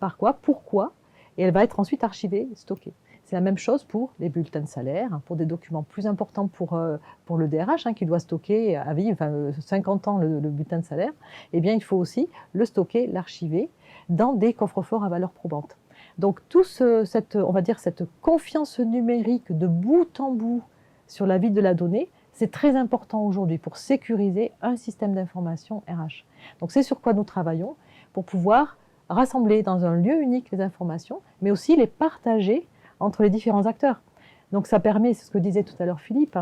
Par quoi? Pourquoi? Et elle va être ensuite archivée, stockée. C'est la même chose pour les bulletins de salaire, pour des documents plus importants pour le DRH, qui doit stocker à vie, 50 ans le bulletin de salaire. Eh bien, il faut aussi le stocker, l'archiver dans des coffres-forts à valeur probante. Donc, on va dire cette confiance numérique de bout en bout sur la vie de la donnée, c'est très important aujourd'hui pour sécuriser un système d'information RH. Donc, c'est sur quoi nous travaillons pour pouvoir rassembler dans un lieu unique les informations, mais aussi les partager entre les différents acteurs. Donc ça permet, c'est ce que disait tout à l'heure Philippe,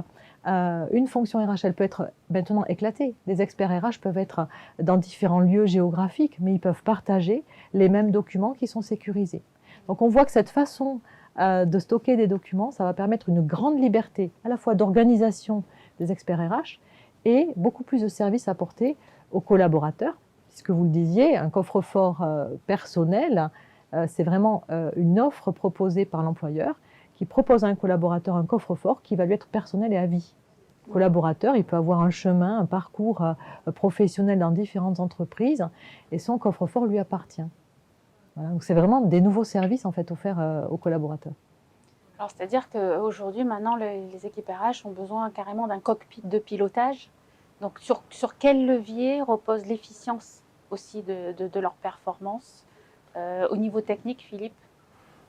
une fonction RH, elle peut être maintenant éclatée. Des experts RH peuvent être dans différents lieux géographiques, mais ils peuvent partager les mêmes documents qui sont sécurisés. Donc on voit que cette façon de stocker des documents, ça va permettre une grande liberté, à la fois d'organisation des experts RH et beaucoup plus de services apportés aux collaborateurs. Puisque vous le disiez, un coffre-fort personnel, c'est vraiment une offre proposée par l'employeur qui propose à un collaborateur un coffre-fort qui va lui être personnel et à vie. Le collaborateur, il peut avoir un chemin, un parcours professionnel dans différentes entreprises et son coffre-fort lui appartient. Voilà, donc c'est vraiment des nouveaux services en fait offerts aux collaborateurs. Alors c'est-à-dire qu'aujourd'hui, maintenant, les équipes RH ont besoin carrément d'un cockpit de pilotage. Donc sur quel levier repose l'efficience aussi de leur performance au niveau technique, Philippe?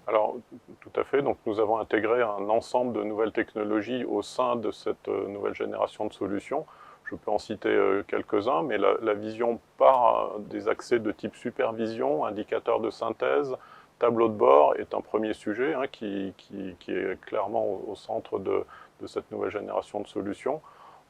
Alors, tout à fait. Donc, nous avons intégré un ensemble de nouvelles technologies au sein de cette nouvelle génération de solutions. Je peux en citer quelques-uns, mais la vision part des accès de type supervision, indicateur de synthèse, tableau de bord est un premier sujet qui est clairement au centre de cette nouvelle génération de solutions.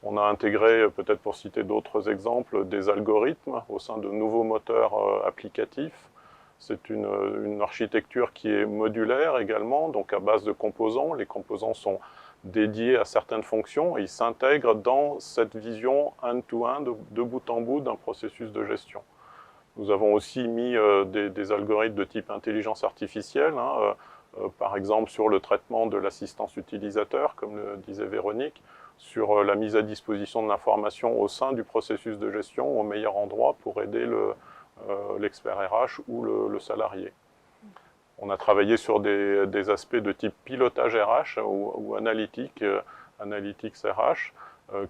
On a intégré, peut-être pour citer d'autres exemples, des algorithmes au sein de nouveaux moteurs applicatifs. C'est une architecture qui est modulaire également, donc à base de composants. Les composants sont dédiés à certaines fonctions et ils s'intègrent dans cette vision end-to-end, de bout en bout d'un processus de gestion. Nous avons aussi mis des algorithmes de type intelligence artificielle, par exemple sur le traitement de l'assistance utilisateur, comme le disait Véronique, sur la mise à disposition de l'information au sein du processus de gestion au meilleur endroit pour aider l'expert RH ou le salarié. On a travaillé sur des aspects de type pilotage RH ou analytics RH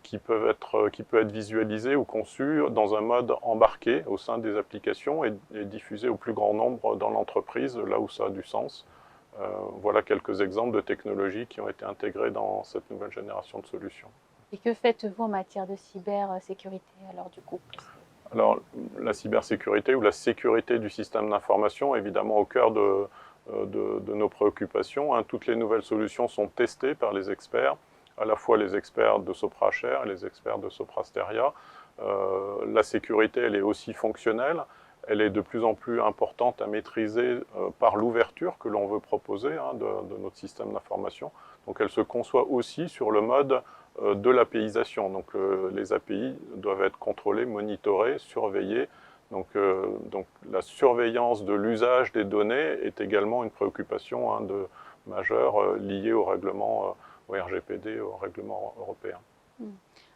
qui peut être visualisé ou conçu dans un mode embarqué au sein des applications et diffusé au plus grand nombre dans l'entreprise, là où ça a du sens. Voilà quelques exemples de technologies qui ont été intégrées dans cette nouvelle génération de solutions. Et que faites-vous en matière de cybersécurité alors du coup? Alors la cybersécurité ou la sécurité du système d'information est évidemment au cœur de nos préoccupations. Toutes les nouvelles solutions sont testées par les experts, à la fois les experts de Sopra HR et les experts de Sopra Steria. La sécurité, elle est aussi fonctionnelle. elle est de plus en plus importante à maîtriser par l'ouverture que l'on veut proposer de notre système d'information. Donc elle se conçoit aussi sur le mode de l'APIsation. Donc les API doivent être contrôlées, monitorées, surveillées. Donc la surveillance de l'usage des données est également une préoccupation majeure liée au règlement au RGPD, au règlement européen.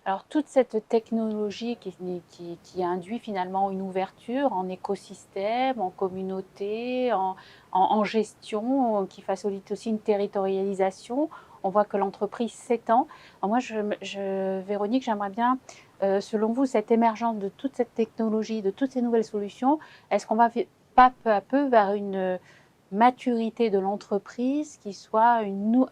Alors toute cette technologie qui induit finalement une ouverture en écosystème, en communauté, en gestion, qui facilite aussi une territorialisation, on voit que l'entreprise s'étend. Moi, Véronique, j'aimerais bien, selon vous, cette émergence de toute cette technologie, de toutes ces nouvelles solutions, est-ce qu'on va pas peu à peu vers une maturité de l'entreprise qui soit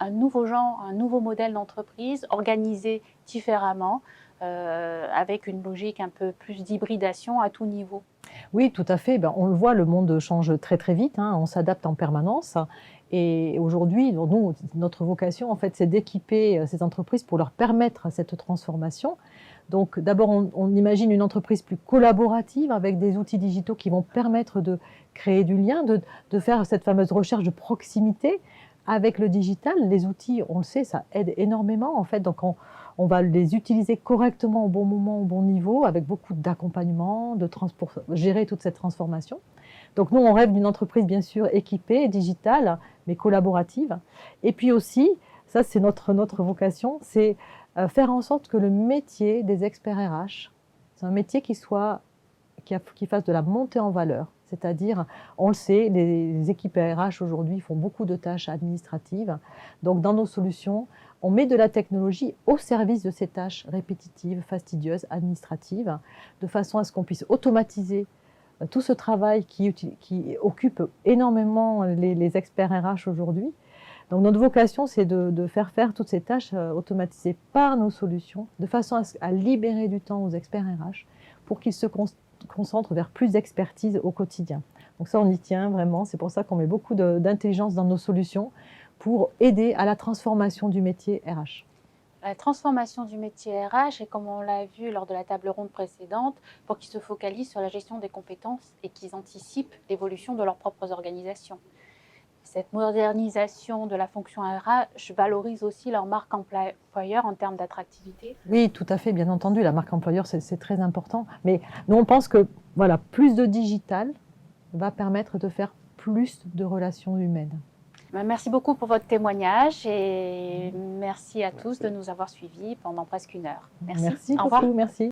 un nouveau genre, un nouveau modèle d'entreprise organisé différemment, avec une logique un peu plus d'hybridation à tout niveau? Oui, tout à fait. On le voit, le monde change très très vite, on s'adapte en permanence. Et aujourd'hui, nous, notre vocation, en fait, c'est d'équiper ces entreprises pour leur permettre cette transformation. Donc, d'abord, on imagine une entreprise plus collaborative avec des outils digitaux qui vont permettre de créer du lien, de faire cette fameuse recherche de proximité avec le digital. Les outils, on le sait, ça aide énormément, en fait. Donc, on va les utiliser correctement au bon moment, au bon niveau, avec beaucoup d'accompagnement, pour gérer toute cette transformation. Donc nous, on rêve d'une entreprise bien sûr équipée, digitale, mais collaborative. Et puis aussi, ça c'est notre vocation, c'est faire en sorte que le métier des experts RH, c'est un métier qui fasse de la montée en valeur. C'est-à-dire, on le sait, les équipes RH aujourd'hui font beaucoup de tâches administratives. Donc dans nos solutions, on met de la technologie au service de ces tâches répétitives, fastidieuses, administratives, de façon à ce qu'on puisse automatiser tout ce travail qui occupe énormément les experts RH aujourd'hui. Donc notre vocation, c'est de faire toutes ces tâches automatisées par nos solutions, de façon à libérer du temps aux experts RH pour qu'ils se concentrent vers plus d'expertise au quotidien. Donc ça, on y tient vraiment. C'est pour ça qu'on met beaucoup d'intelligence dans nos solutions pour aider à la transformation du métier RH. La transformation du métier RH, et comme on l'a vu lors de la table ronde précédente, pour qu'ils se focalisent sur la gestion des compétences et qu'ils anticipent l'évolution de leurs propres organisations. Cette modernisation de la fonction RH valorise aussi leur marque employeur en termes d'attractivité. Oui, tout à fait, bien entendu. La marque employeur, c'est très important. Mais nous, on pense que plus de digital va permettre de faire plus de relations humaines. Merci beaucoup pour votre témoignage et merci à tous de nous avoir suivis pendant presque 1 heure. Merci. Merci Au revoir. beaucoup, merci.